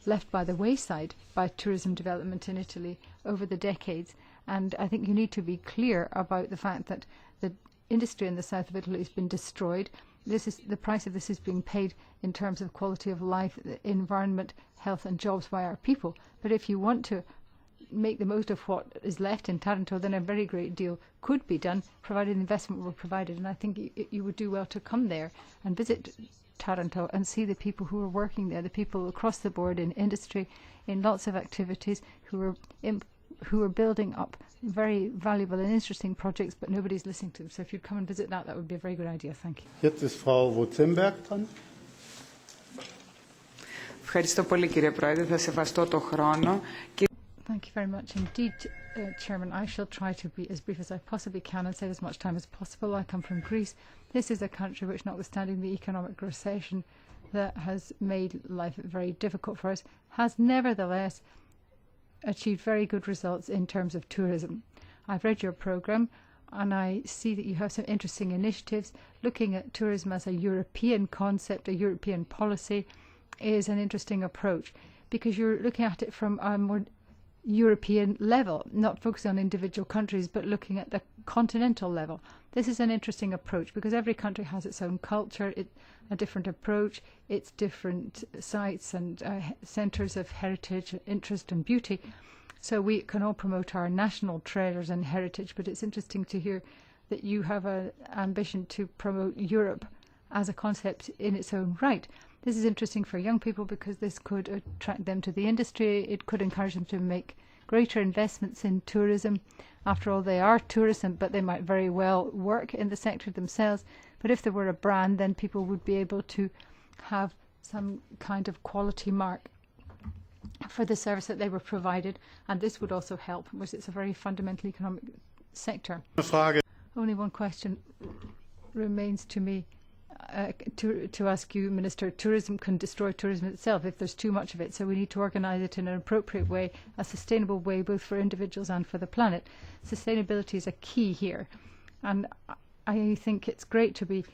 left by the wayside by tourism development in Italy over the decades, and I think you need to be clear about the fact that the industry in the south of Italy has been destroyed. The price of this is being paid in terms of quality of life, environment, health and jobs by our people. But if you want to make the most of what is left in Taranto, then a very great deal could be done, provided investment were provided. And I think you would do well to come there and visit Taranto and see the people who are working there, the people across the board in industry, in lots of activities, who are building up very valuable and interesting projects, but nobody's listening to them. So if you'd come and visit that would be a very good idea. Thank you. Jetzt ist Frau Wurzenberg dran. Ευχαριστώ πολύ, κύριε Πρόεδρε. Θα σεβαστώ το χρόνο. Thank you very much indeed, Chairman. I shall try to be as brief as I possibly can and save as much time as possible. I come from Greece. This is a country which, notwithstanding the economic recession that has made life very difficult for us, has nevertheless achieved very good results in terms of tourism. I've read your programme and I see that you have some interesting initiatives. Looking at tourism as a European concept, a European policy, is an interesting approach because you're looking at it from a more European level, not focusing on individual countries, but looking at the continental level. This is an interesting approach because every country has its own culture, a different approach, its different sites and centres of heritage, interest and beauty. So we can all promote our national treasures and heritage, but it's interesting to hear that you have an ambition to promote Europe as a concept in its own right. This is interesting for young people because this could attract them to the industry. It could encourage them to make greater investments in tourism. After all, they are tourists, but they might very well work in the sector themselves. But if there were a brand, then people would be able to have some kind of quality mark for the service that they were provided. And this would also help, because it's a very fundamental economic sector. Only one question remains to me. to ask you, Minister, tourism can destroy tourism itself if there's too much of it. So we need to organise it in an appropriate way, a sustainable way, both for individuals and for the planet. Sustainability is a key here. And I think it's great to be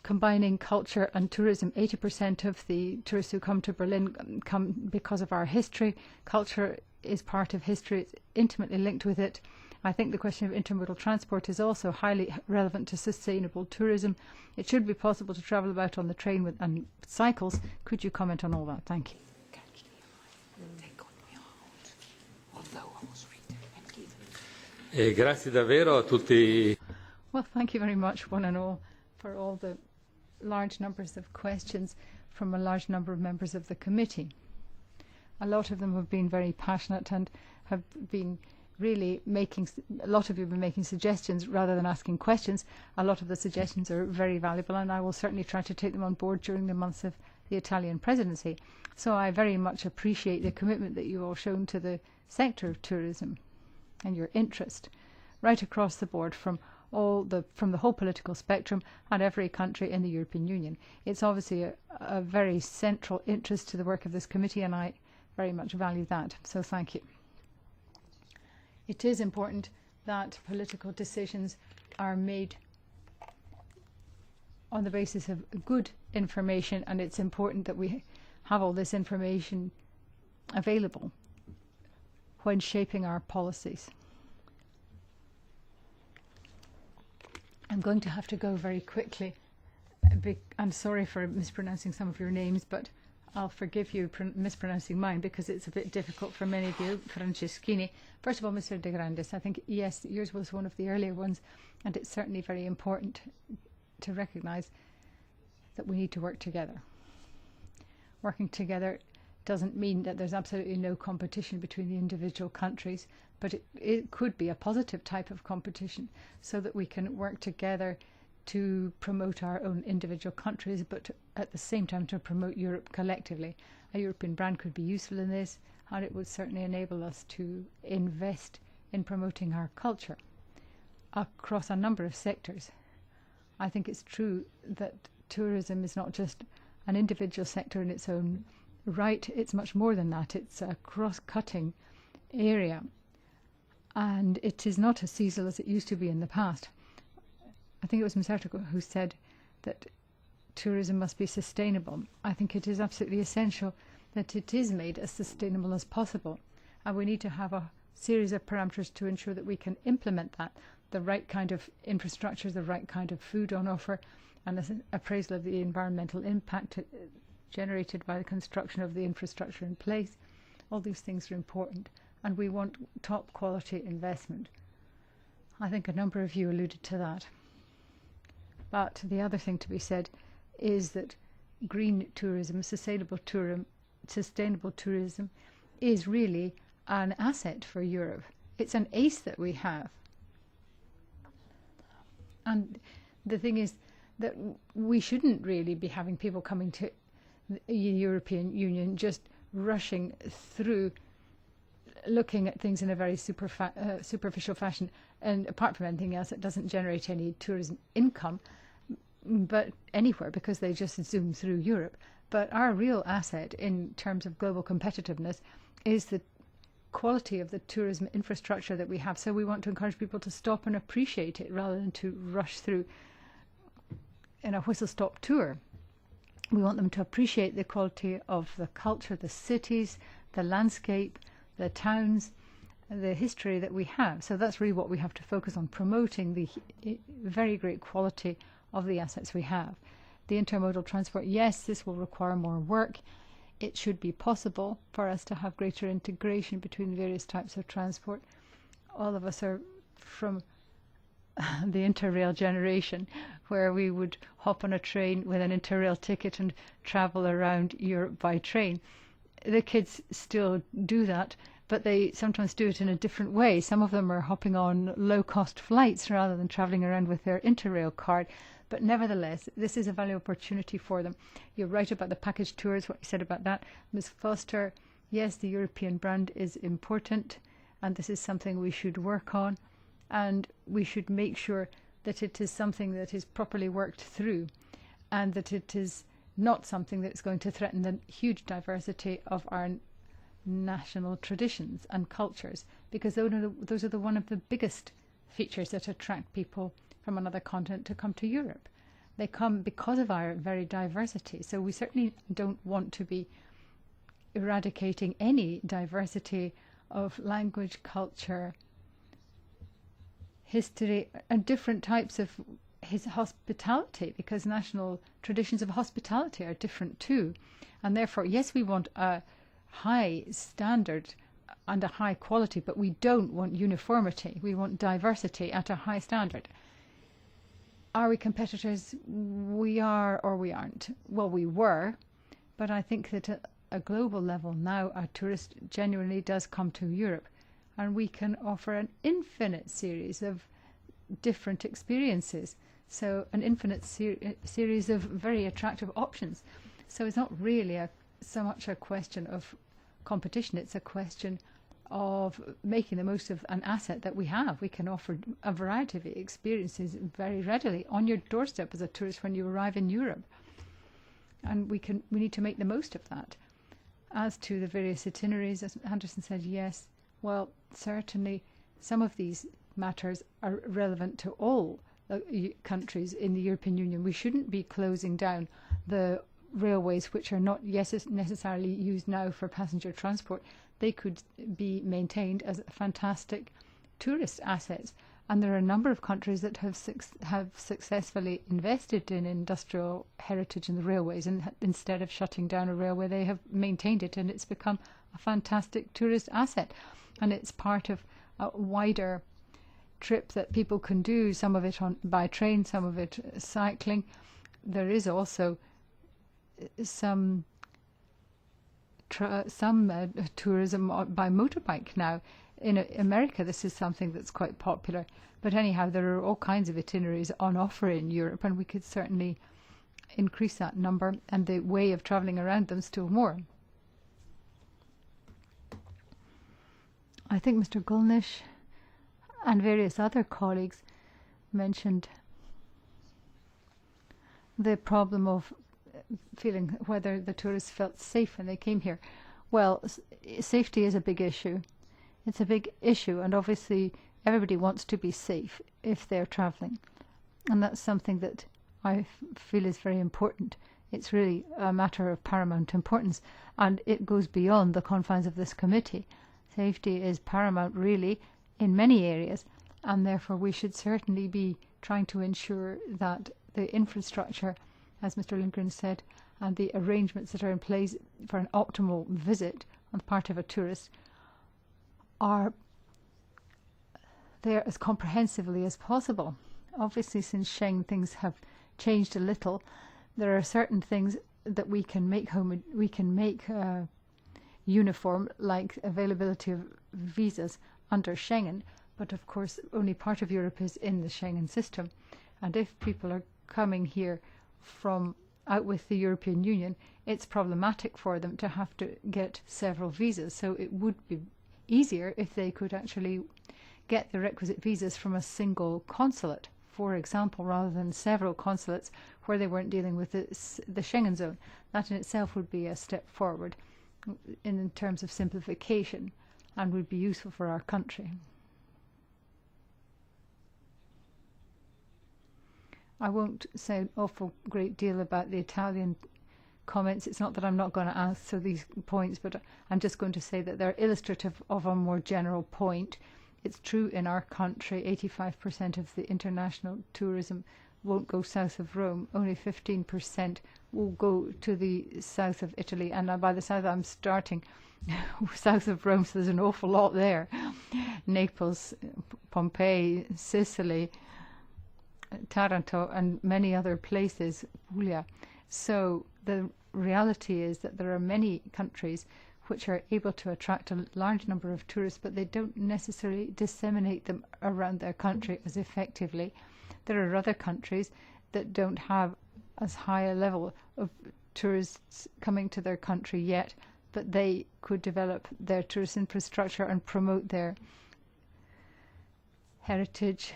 combining culture and tourism. 80% of the tourists who come to Berlin come because of our history. Culture is part of history. It's intimately linked with it. I think the question of intermodal transport is also highly relevant to sustainable tourism. It should be possible to travel about on the train and cycles. Could you comment on all that? Thank you. Grazie davvero a tutti. Well, thank you very much, one and all, for all the large numbers of questions from a large number of members of the committee. A lot of them have been very passionate and have been really making, a lot of you have been making suggestions rather than asking questions. A lot of the suggestions are very valuable, and I will certainly try to take them on board during the months of the Italian presidency. So I very much appreciate the commitment that you've all shown to the sector of tourism and your interest right across the board from the whole political spectrum and every country in the European Union. It's obviously a very central interest to the work of this committee, and I very much value that. So thank you. It is important that political decisions are made on the basis of good information, and it's important that we have all this information available when shaping our policies. I'm going to have to go very quickly. I'm sorry for mispronouncing some of your names, but I'll forgive you mispronouncing mine because it's a bit difficult for many of you. Franceschini. First of all, Mr. De Grandes, I think, yes, yours was one of the earlier ones, and it's certainly very important to recognise that we need to work together. Working together doesn't mean that there's absolutely no competition between the individual countries, but it could be a positive type of competition so that we can work together to promote our own individual countries, but at the same time to promote Europe collectively. A European brand could be useful in this, and it would certainly enable us to invest in promoting our culture across a number of sectors. I think it's true that tourism is not just an individual sector in its own right, it's much more than that. It's a cross-cutting area, and it is not as seasonal as it used to be in the past. I think it was Minister who said that tourism must be sustainable. I think it is absolutely essential that it is made as sustainable as possible, and we need to have a series of parameters to ensure that we can implement that, the right kind of infrastructure, the right kind of food on offer, and an appraisal of the environmental impact generated by the construction of the infrastructure in place. All these things are important, and we want top quality investment. I think a number of you alluded to that. But the other thing to be said is that green tourism, sustainable tourism is really an asset for Europe. It's an ace that we have. And the thing is that we shouldn't really be having people coming to the European Union just rushing through, looking at things in a very superficial fashion, and apart from anything else, it doesn't generate any tourism income but anywhere, because they just zoom through Europe. But our real asset in terms of global competitiveness is the quality of the tourism infrastructure that we have. So we want to encourage people to stop and appreciate it rather than to rush through in a whistle-stop tour. We want them to appreciate the quality of the culture, the cities, the landscape, the towns, the history that we have. So that's really what we have to focus on, promoting the very great quality of the assets we have. The intermodal transport, yes, this will require more work. It should be possible for us to have greater integration between various types of transport. All of us are from the Interrail generation, where we would hop on a train with an Interrail ticket and travel around Europe by train. The kids still do that, but they sometimes do it in a different way. Some of them are hopping on low-cost flights rather than travelling around with their Interrail card. But nevertheless, this is a valuable opportunity for them. You're right about the package tours, what you said about that. Ms. Foster, yes, the European brand is important, and this is something we should work on, and we should make sure that it is something that is properly worked through. and that it is not something that's going to threaten the huge diversity of our national traditions and cultures, because those are one of the biggest features that attract people from another continent to come to Europe. They come because of our very diversity. So we certainly don't want to be eradicating any diversity of language, culture, history, and different types of his hospitality, because national traditions of hospitality are different too. And therefore, yes, we want a high standard and a high quality, but we don't want uniformity. We want diversity at a high standard. Are we competitors? We are or we aren't. Well, we were, but I think that at a global level now, a tourist genuinely does come to Europe, and we can offer an infinite series of different experiences. So an infinite series of very attractive options. So it's not really so much a question of competition, it's a question of making the most of an asset that we have. We can offer a variety of experiences very readily on your doorstep as a tourist when you arrive in Europe. And we need to make the most of that. As to the various itineraries, as Anderson said, yes, well, certainly some of these matters are relevant to all countries in the European Union. We shouldn't be closing down the railways which are not necessarily used now for passenger transport. They could be maintained as fantastic tourist assets. And there are a number of countries that have successfully invested in industrial heritage in the railways, and instead of shutting down a railway, they have maintained it, and it's become a fantastic tourist asset. And it's part of a wider trip that people can do, some of it by train, some of it cycling. There is also some tourism by motorbike now. In America, this is something that's quite popular. But anyhow, there are all kinds of itineraries on offer in Europe, and we could certainly increase that number and the way of travelling around them still more. I think Mr. Gulnish and various other colleagues mentioned the problem of feeling whether the tourists felt safe when they came here. Well, safety is a big issue. It's a big issue, and obviously everybody wants to be safe if they're travelling. And that's something that I feel is very important. It's really a matter of paramount importance, and it goes beyond the confines of this committee. Safety is paramount, really, in many areas, and therefore we should certainly be trying to ensure that the infrastructure, as Mr. Lindgren said, and the arrangements that are in place for an optimal visit on the part of a tourist are there as comprehensively as possible. Obviously, since Schengen, things have changed a little. There are certain things that we can make uniform, like availability of visas under Schengen, but of course only part of Europe is in the Schengen system. And if people are coming here from out with the European Union, it's problematic for them to have to get several visas. So it would be easier if they could actually get the requisite visas from a single consulate, for example, rather than several consulates where they weren't dealing with the Schengen zone. That in itself would be a step forward in terms of simplification and would be useful for our country. I won't say an awful great deal about the Italian comments. It's not that I'm not going to answer these points, but I'm just going to say that they're illustrative of a more general point. It's true in our country, 85% of the international tourism won't go south of Rome. Only 15% will go to the south of Italy. And by the south, I'm starting south of Rome, so there's an awful lot there. Naples, Pompeii, Sicily, Taranto, and many other places, Puglia. So the reality is that there are many countries which are able to attract a large number of tourists, but they don't necessarily disseminate them around their country as effectively. There are other countries that don't have as high a level of tourists coming to their country yet, but they could develop their tourist infrastructure and promote their heritage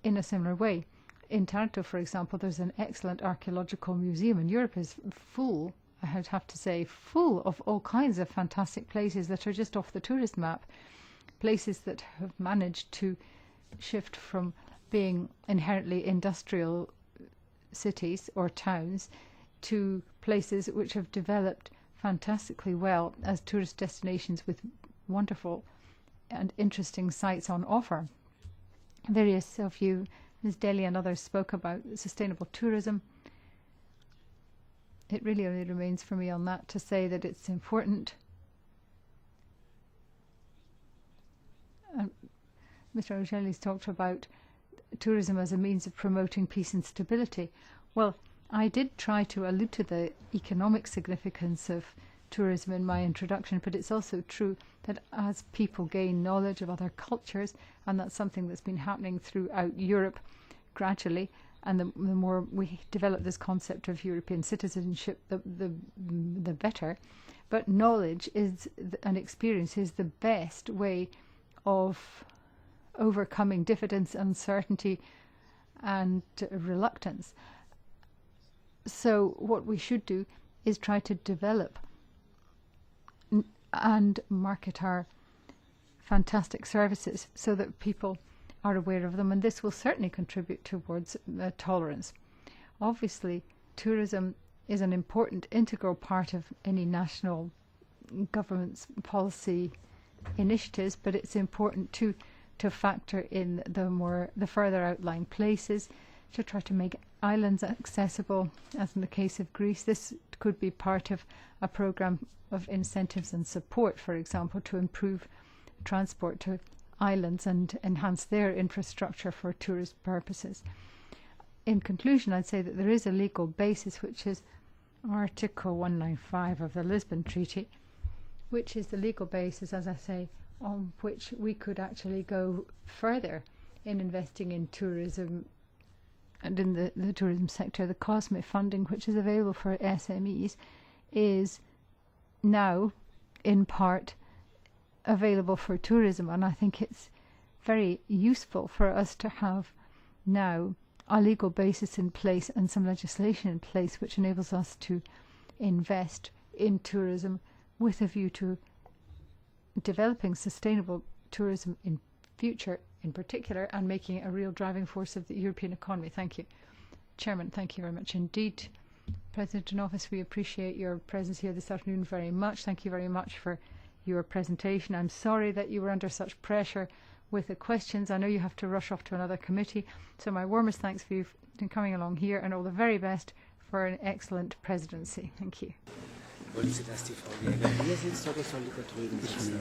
in a similar way. In Taranto, for example, there's an excellent archaeological museum, and Europe is full, I would have to say, full of all kinds of fantastic places that are just off the tourist map, places that have managed to shift from being inherently industrial cities or towns to places which have developed fantastically well as tourist destinations with wonderful and interesting sites on offer. Various of you, Ms. Delle and others, spoke about sustainable tourism. It really only remains for me on that to say that it's important. Mr. Franceschini's talked about tourism as a means of promoting peace and stability. Well, I did try to allude to the economic significance of tourism in my introduction, but it's also true that as people gain knowledge of other cultures, and that's something that's been happening throughout Europe gradually, and the more we develop this concept of European citizenship, the better. But knowledge is and experience is the best way of overcoming diffidence, uncertainty, and reluctance. So what we should do is try to develop and market our fantastic services so that people are aware of them, and this will certainly contribute towards tolerance. Obviously, tourism is an important integral part of any national government's policy initiatives, but it's important too to factor in the further outlying places, to try to make islands accessible, as in the case of Greece. This could be part of a programme of incentives and support, for example, to improve transport to islands and enhance their infrastructure for tourist purposes. In conclusion, I'd say that there is a legal basis, which is Article 195 of the Lisbon Treaty, which is the legal basis, as I say, on which we could actually go further in investing in tourism and in the tourism sector. The COSME funding, which is available for SMEs, is now in part available for tourism, and I think it's very useful for us to have now a legal basis in place and some legislation in place which enables us to invest in tourism with a view to developing sustainable tourism in future in particular, and making it a real driving force of the European economy. Thank you. Chairman, thank you very much indeed. President in Office, we appreciate your presence here this afternoon very much. Thank you very much for your presentation. I'm sorry that you were under such pressure with the questions. I know you have to rush off to another committee, so my warmest thanks for you for coming along here, and all the very best for an excellent presidency. Thank you. Wollen Sie, dass die Frau Jäger hier sitzt oder soll die da drüben sitzen?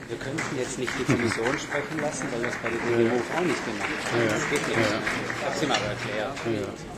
Wir könnten jetzt nicht die Kommission sprechen lassen, weil das bei der DG Hof auch nicht gemacht wird. Das geht nicht. Ich habe es ihm aber erklärt.